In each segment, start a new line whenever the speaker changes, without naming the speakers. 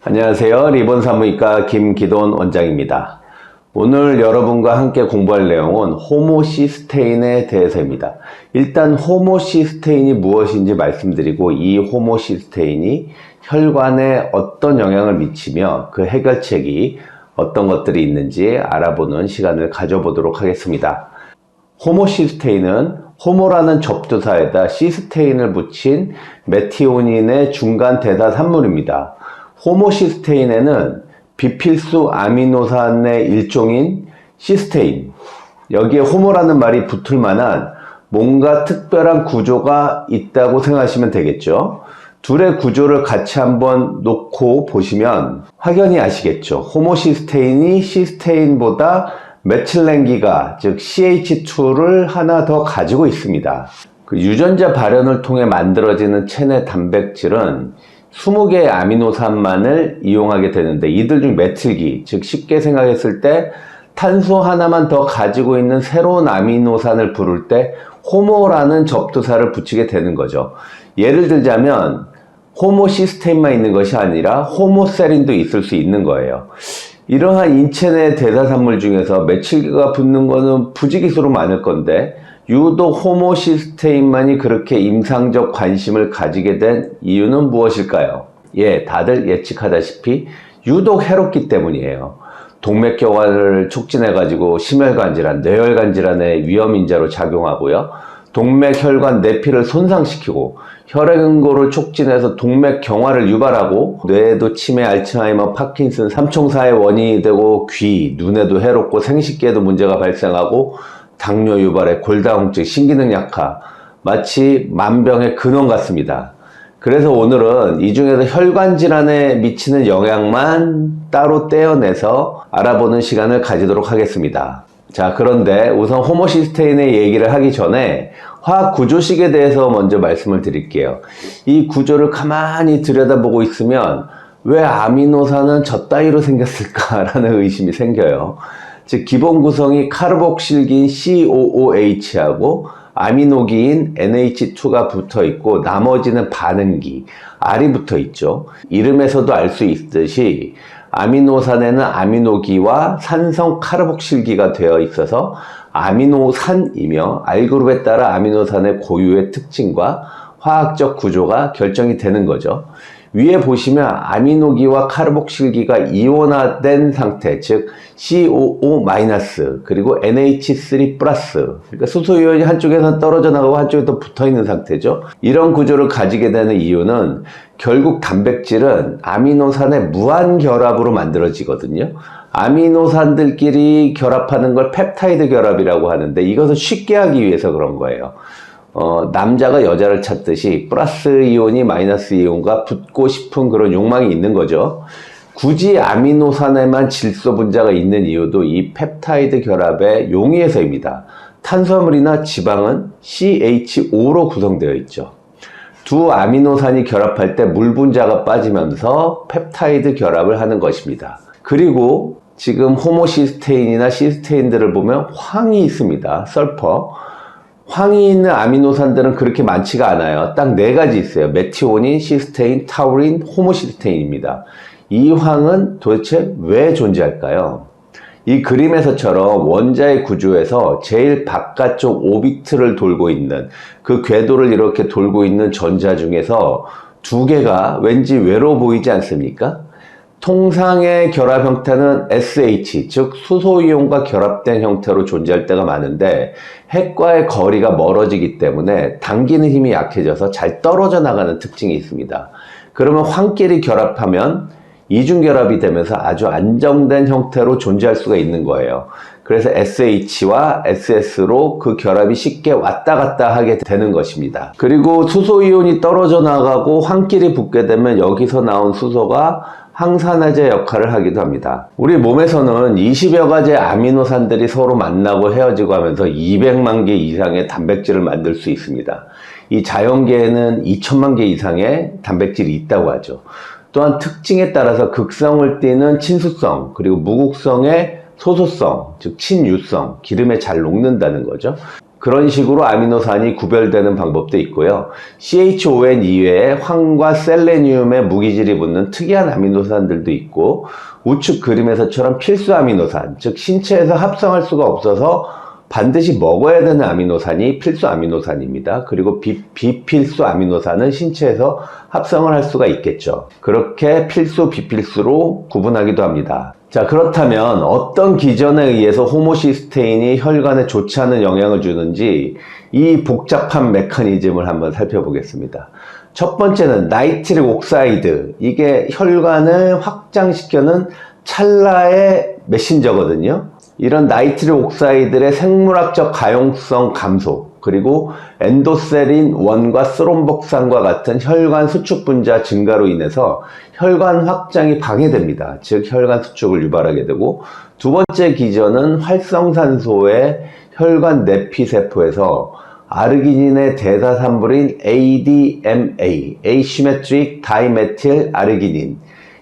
안녕하세요. 리본 사무이과 김기돈 원장입니다. 오늘 여러분과 함께 공부할 내용은 호모시스테인에 대해서입니다. 일단 호모시스테인이 무엇인지 말씀드리고 이 호모시스테인이 혈관에 어떤 영향을 미치며 그 해결책이 어떤 것들이 있는지 알아보는 시간을 가져보도록 하겠습니다. 호모시스테인은 호모라는 접두사에다 시스테인을 붙인 메티오닌의 중간 대사 산물입니다. 호모시스테인에는 비필수 아미노산의 일종인 시스테인, 여기에 호모라는 말이 붙을 만한 뭔가 특별한 구조가 있다고 생각하시면 되겠죠. 둘의 구조를 같이 한번 놓고 보시면 확연히 아시겠죠. 호모시스테인이 시스테인보다 메틸렌기가 즉 CH2를 하나 더 가지고 있습니다. 그 유전자 발현을 통해 만들어지는 체내 단백질은 20개의 아미노산만을 이용하게 되는데 이들 중 메틸기, 즉 쉽게 생각했을 때 탄소 하나만 더 가지고 있는 새로운 아미노산을 부를 때 호모라는 접두사를 붙이게 되는 거죠. 예를 들자면 호모시스테인만 있는 것이 아니라 호모세린도 있을 수 있는 거예요. 이러한 인체 내 대사산물 중에서 메틸기가 붙는 거는 부지기수로 많을 건데 유독 호모시스테인만이 그렇게 임상적 관심을 가지게 된 이유는 무엇일까요? 다들 예측하다시피 유독 해롭기 때문이에요. 동맥경화를 촉진해가지고 심혈관 질환, 뇌혈관 질환의 위험인자로 작용하고요. 동맥혈관 내피를 손상시키고 혈액응고를 촉진해서 동맥경화를 유발하고 뇌에도 치매, 알츠하이머, 파킨슨, 삼총사의 원인이 되고 귀, 눈에도 해롭고 생식기에도 문제가 발생하고 당뇨 유발의 골다공증, 신기능 약화, 마치 만병의 근원 같습니다. 그래서 오늘은 이 중에서 혈관 질환에 미치는 영향만 따로 떼어내서 알아보는 시간을 가지도록 하겠습니다. 자, 그런데 우선 호모시스테인의 얘기를 하기 전에 화학 구조식에 대해서 먼저 말씀을 드릴게요. 이 구조를 가만히 들여다보고 있으면 왜 아미노산은 저 따위로 생겼을까라는 의심이 생겨요. 즉 기본 구성이 카르복실기인 COOH하고 아미노기인 NH2가 붙어 있고 나머지는 반응기, R이 붙어 있죠. 이름에서도 알 수 있듯이 아미노산에는 아미노기와 산성 카르복실기가 되어 있어서 아미노산이며 R그룹에 따라 아미노산의 고유의 특징과 화학적 구조가 결정이 되는 거죠. 위에 보시면 아미노기와 카르복실기가 이온화된 상태, 즉 COO- 그리고 NH3+, 그러니까 수소이온이 한쪽에서 떨어져 나가고 한쪽에 또 붙어있는 상태죠. 이런 구조를 가지게 되는 이유는 결국 단백질은 아미노산의 무한결합으로 만들어지거든요. 아미노산들끼리 결합하는 걸 펩타이드 결합이라고 하는데 이것을 쉽게 하기 위해서 그런 거예요. 남자가 여자를 찾듯이 플러스 이온이 마이너스 이온과 붙고 싶은 그런 욕망이 있는 거죠. 굳이 아미노산에만 질소 분자가 있는 이유도 이 펩타이드 결합의 용이해서입니다. 탄수화물이나 지방은 CH5로 구성되어 있죠. 두 아미노산이 결합할 때 물 분자가 빠지면서 펩타이드 결합을 하는 것입니다. 그리고 지금 호모시스테인이나 시스테인들을 보면 황이 있습니다. 설퍼. 황이 있는 아미노산들은 그렇게 많지가 않아요. 딱 4가지 있어요. 메티오닌, 시스테인, 타우린, 호모시스테인입니다. 이 황은 도대체 왜 존재할까요? 이 그림에서처럼 원자의 구조에서 제일 바깥쪽 오비트를 돌고 있는 그 궤도를 이렇게 돌고 있는 전자 중에서 2개가 왠지 외로워 보이지 않습니까? 통상의 결합 형태는 SH, 즉 수소이온과 결합된 형태로 존재할 때가 많은데 핵과의 거리가 멀어지기 때문에 당기는 힘이 약해져서 잘 떨어져 나가는 특징이 있습니다. 그러면 황끼리 결합하면 이중결합이 되면서 아주 안정된 형태로 존재할 수가 있는 거예요. 그래서 SH와 SS로 그 결합이 쉽게 왔다 갔다 하게 되는 것입니다. 그리고 수소이온이 떨어져 나가고 황끼리 붙게 되면 여기서 나온 수소가 항산화제 역할을 하기도 합니다. 우리 몸에서는 20여 가지 아미노산들이 서로 만나고 헤어지고 하면서 200만 개 이상의 단백질을 만들 수 있습니다. 이 자연계에는 2천만 개 이상의 단백질이 있다고 하죠. 또한 특징에 따라서 극성을 띠는 친수성, 그리고 무극성의 소소성, 즉 친유성, 기름에 잘 녹는다는 거죠. 그런 식으로 아미노산이 구별되는 방법도 있고요. CHON 이외에 황과 셀레늄에 무기질이 붙는 특이한 아미노산들도 있고, 우측 그림에서처럼 필수 아미노산, 즉 신체에서 합성할 수가 없어서 반드시 먹어야 되는 아미노산이 필수 아미노산입니다. 그리고 비필수 아미노산은 신체에서 합성을 할 수가 있겠죠. 그렇게 필수, 비필수로 구분하기도 합니다. 자, 그렇다면 어떤 기전에 의해서 호모시스테인이 혈관에 좋지 않은 영향을 주는지 이 복잡한 메커니즘을 한번 살펴보겠습니다. 첫 번째는 나이트릭 옥사이드. 이게 혈관을 확장시켜는 찰나의 메신저거든요. 이런 나이트릭 옥사이드의 생물학적 가용성 감소, 그리고 엔도세린 1과 스롬복산과 같은 혈관 수축 분자 증가로 인해서 혈관 확장이 방해됩니다. 즉 혈관 수축을 유발하게 되고, 두 번째 기전은 활성산소의 혈관 내피세포에서 아르기닌의 대사 산물인 ADMA, Asymmetric Dimethyl Arginine,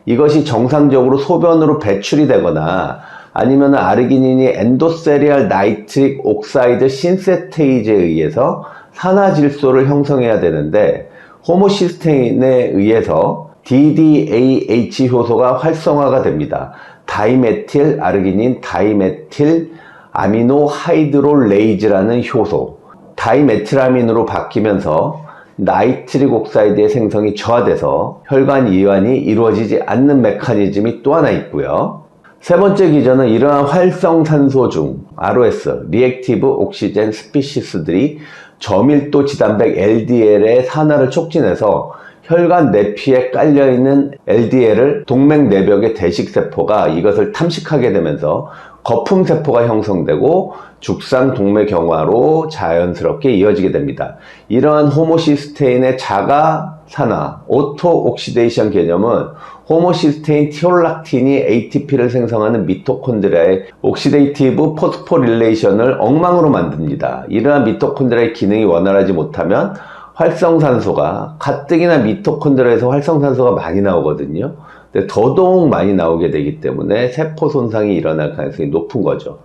이것이 정상적으로 소변으로 배출이 되거나 아니면 아르기닌이 엔도세리알 나이트릭 옥사이드 신세테이즈에 의해서 산화질소를 형성해야 되는데, 호모시스테인에 의해서 DDAH 효소가 활성화가 됩니다. 다이메틸 아르기닌 다이메틸 아미노 하이드롤레이즈라는 효소, 다이메틸아민으로 바뀌면서 나이트릭 옥사이드의 생성이 저하돼서 혈관 이완이 이루어지지 않는 메커니즘이 또 하나 있고요. 세 번째 기전은 이러한 활성산소 중 ROS, 리액티브 옥시젠 스피시스들이 저밀도 지단백 LDL의 산화를 촉진해서 혈관 내피에 깔려있는 LDL을 동맥 내벽의 대식세포가 이것을 탐식하게 되면서 거품세포가 형성되고 죽상 동맥경화로 자연스럽게 이어지게 됩니다. 이러한 호모시스테인의 자가 산화, 오토 옥시데이션 개념은 호모시스테인 티올락틴이 ATP를 생성하는 미토콘드리아의 옥시데이티브 포스포릴레이션을 엉망으로 만듭니다. 이러한 미토콘드리아의 기능이 원활하지 못하면 활성산소가, 가뜩이나 미토콘드리아에서 활성산소가 많이 나오거든요. 근데 더더욱 많이 나오게 되기 때문에 세포 손상이 일어날 가능성이 높은 거죠.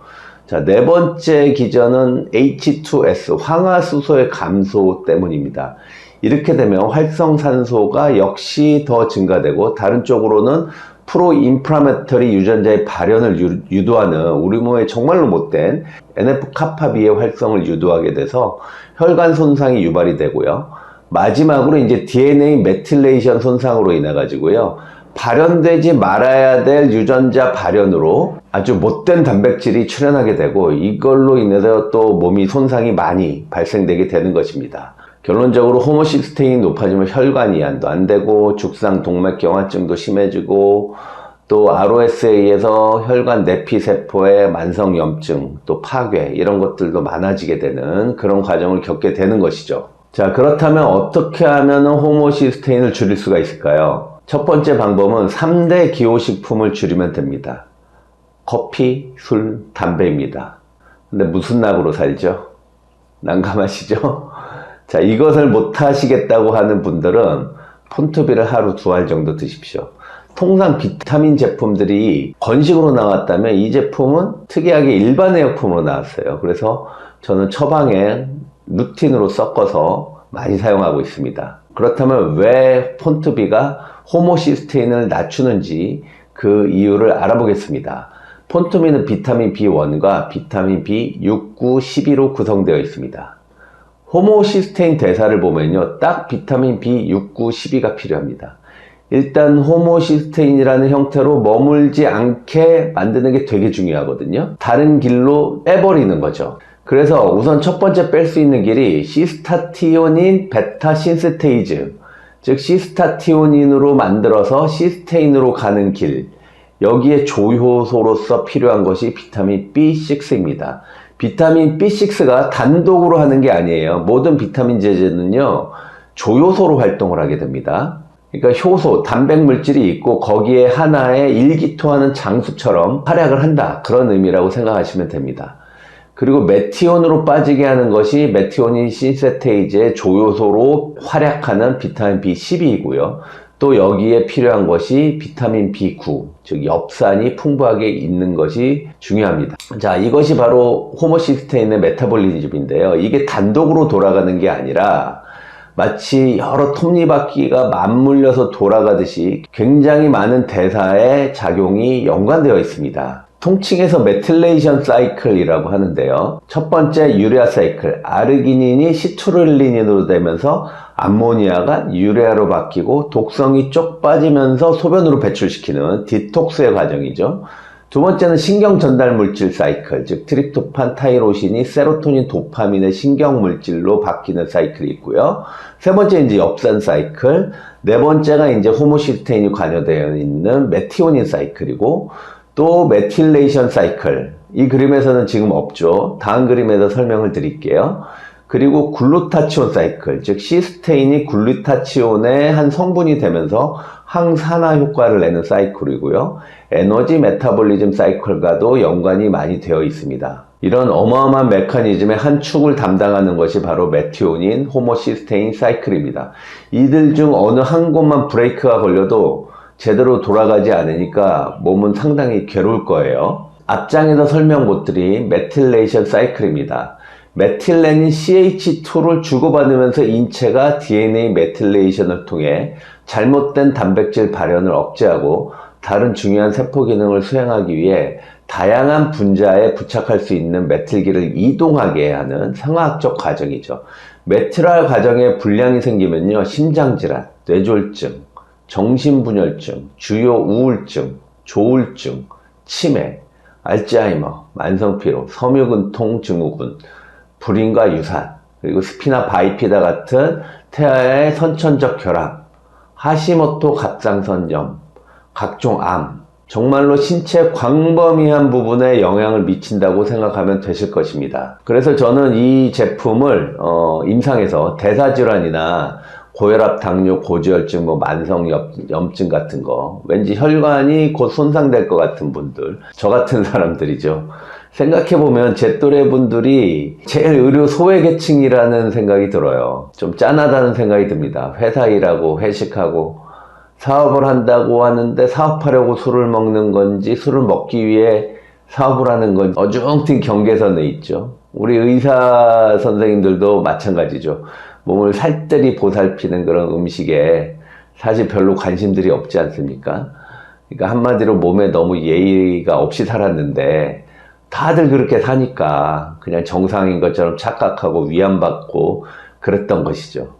자, 네 번째 기전은 H2S, 황화수소의 감소 때문입니다. 이렇게 되면 활성산소가 역시 더 증가되고, 다른 쪽으로는 프로인플라메터리 유전자의 발현을 유도하는 우리 몸에 정말로 못된 NF-카파비의 활성을 유도하게 돼서 혈관 손상이 유발이 되고요. 마지막으로 이제 DNA 메틸레이션 손상으로 인해 가지고요, 발현되지 말아야 될 유전자 발현으로 아주 못된 단백질이 출현하게 되고, 이걸로 인해서 또 몸이 손상이 많이 발생되게 되는 것입니다. 결론적으로 호모시스테인이 높아지면 혈관 이완도 안 되고, 죽상 동맥경화증도 심해지고, 또 ROS에 의해서 혈관 내피세포의 만성염증, 또 파괴, 이런 것들도 많아지게 되는 그런 과정을 겪게 되는 것이죠. 자, 그렇다면 어떻게 하면 호모시스테인을 줄일 수가 있을까요? 첫 번째 방법은 3대 기호식품을 줄이면 됩니다. 커피, 술, 담배입니다. 근데 무슨 낙으로 살죠? 난감하시죠? 자, 이것을 못 하시겠다고 하는 분들은 폰투비를 하루 2알 정도 드십시오. 통상 비타민 제품들이 건식으로 나왔다면 이 제품은 특이하게 일반 의약품으로 나왔어요. 그래서 저는 처방에 루틴으로 섞어서 많이 사용하고 있습니다. 그렇다면 왜 폰투비가 호모시스테인을 낮추는지 그 이유를 알아보겠습니다. 폰투비는 비타민 B1과 비타민 B6, 9, 12로 구성되어 있습니다. 호모시스테인 대사를 보면요, 딱 비타민 B6, 9, 12가 필요합니다. 일단 호모시스테인이라는 형태로 머물지 않게 만드는 게 되게 중요하거든요. 다른 길로 빼버리는 거죠. 그래서 우선 첫 번째 뺄 수 있는 길이 시스타티오닌 베타 신스테이즈, 즉 시스타티오닌으로 만들어서 시스테인으로 가는 길, 여기에 조효소로서 필요한 것이 비타민 B6입니다. 비타민 B6가 단독으로 하는 게 아니에요. 모든 비타민 제제는요, 조효소로 활동을 하게 됩니다. 그러니까 효소, 단백물질이 있고 거기에 하나의 일기토하는 장수처럼 활약을 한다, 그런 의미라고 생각하시면 됩니다. 그리고 메티온으로 빠지게 하는 것이 메티오닌 신세테이즈의 조효소로 활약하는 비타민 B12이고요. 또 여기에 필요한 것이 비타민 B9, 즉 엽산이 풍부하게 있는 것이 중요합니다. 자, 이것이 바로 호모시스테인의 메타볼리즘인데요. 이게 단독으로 돌아가는 게 아니라 마치 여러 톱니바퀴가 맞물려서 돌아가듯이 굉장히 많은 대사의 작용이 연관되어 있습니다. 통칭해서 메틸레이션 사이클이라고 하는데요. 첫 번째 유레아 사이클, 아르기닌이 시투르린으로 되면서 암모니아가 유레아로 바뀌고 독성이 쪽 빠지면서 소변으로 배출시키는 디톡스의 과정이죠. 두 번째는 신경 전달 물질 사이클, 즉 트립토판, 타이로신이 세로토닌, 도파민의 신경 물질로 바뀌는 사이클이 있고요. 세 번째 이제 엽산 사이클, 네 번째가 이제 호모시스테인이 관여되어 있는 메티오닌 사이클이고, 또 메틸레이션 사이클, 이 그림에서는 지금 없죠. 다음 그림에서 설명을 드릴게요. 그리고 글루타치온 사이클, 즉 시스테인이 글루타치온의 한 성분이 되면서 항산화 효과를 내는 사이클이고요. 에너지 메타볼리즘 사이클과도 연관이 많이 되어 있습니다. 이런 어마어마한 메커니즘의 한 축을 담당하는 것이 바로 메티오닌, 호모시스테인 사이클입니다. 이들 중 어느 한 곳만 브레이크가 걸려도 제대로 돌아가지 않으니까 몸은 상당히 괴로울 거예요. 앞장에서 설명 못 드린 메틸레이션 사이클입니다. 메틸렌인 CH2를 주고받으면서 인체가 DNA 메틸레이션을 통해 잘못된 단백질 발현을 억제하고 다른 중요한 세포 기능을 수행하기 위해 다양한 분자에 부착할 수 있는 메틸기를 이동하게 하는 생화학적 과정이죠. 메틸화 과정에 불량이 생기면요, 심장질환, 뇌졸중, 정신분열증, 주요 우울증, 조울증, 치매, 알츠하이머, 만성피로, 섬유근통 증후군, 불임과 유산, 그리고 스피나 바이피다 같은 태아의 선천적 결합, 하시모토 갑상선염, 각종 암, 정말로 신체 광범위한 부분에 영향을 미친다고 생각하면 되실 것입니다. 그래서 저는 이 제품을 임상에서 대사질환이나 고혈압, 당뇨, 고지혈증, 만성염증 같은 거, 왠지 혈관이 곧 손상될 것 같은 분들, 저 같은 사람들이죠. 생각해보면 제 또래 분들이 제일 의료 소외계층이라는 생각이 들어요. 좀 짠하다는 생각이 듭니다. 회사 일하고 회식하고 사업을 한다고 하는데 사업하려고 술을 먹는 건지 술을 먹기 위해 사업을 하는 건지 어중뛴 경계선에 있죠. 우리 의사 선생님들도 마찬가지죠. 몸을 살뜰히 보살피는 그런 음식에 사실 별로 관심들이 없지 않습니까? 그러니까 한마디로 몸에 너무 예의가 없이 살았는데 다들 그렇게 사니까 그냥 정상인 것처럼 착각하고 위안받고 그랬던 것이죠.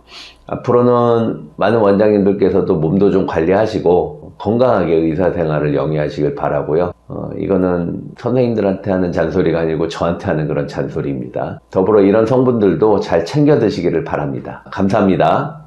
앞으로는 많은 원장님들께서도 몸도 좀 관리하시고 건강하게 의사생활을 영위하시길 바라고요. 이거는 선생님들한테 하는 잔소리가 아니고 저한테 하는 그런 잔소리입니다. 더불어 이런 성분들도 잘 챙겨 드시기를 바랍니다. 감사합니다.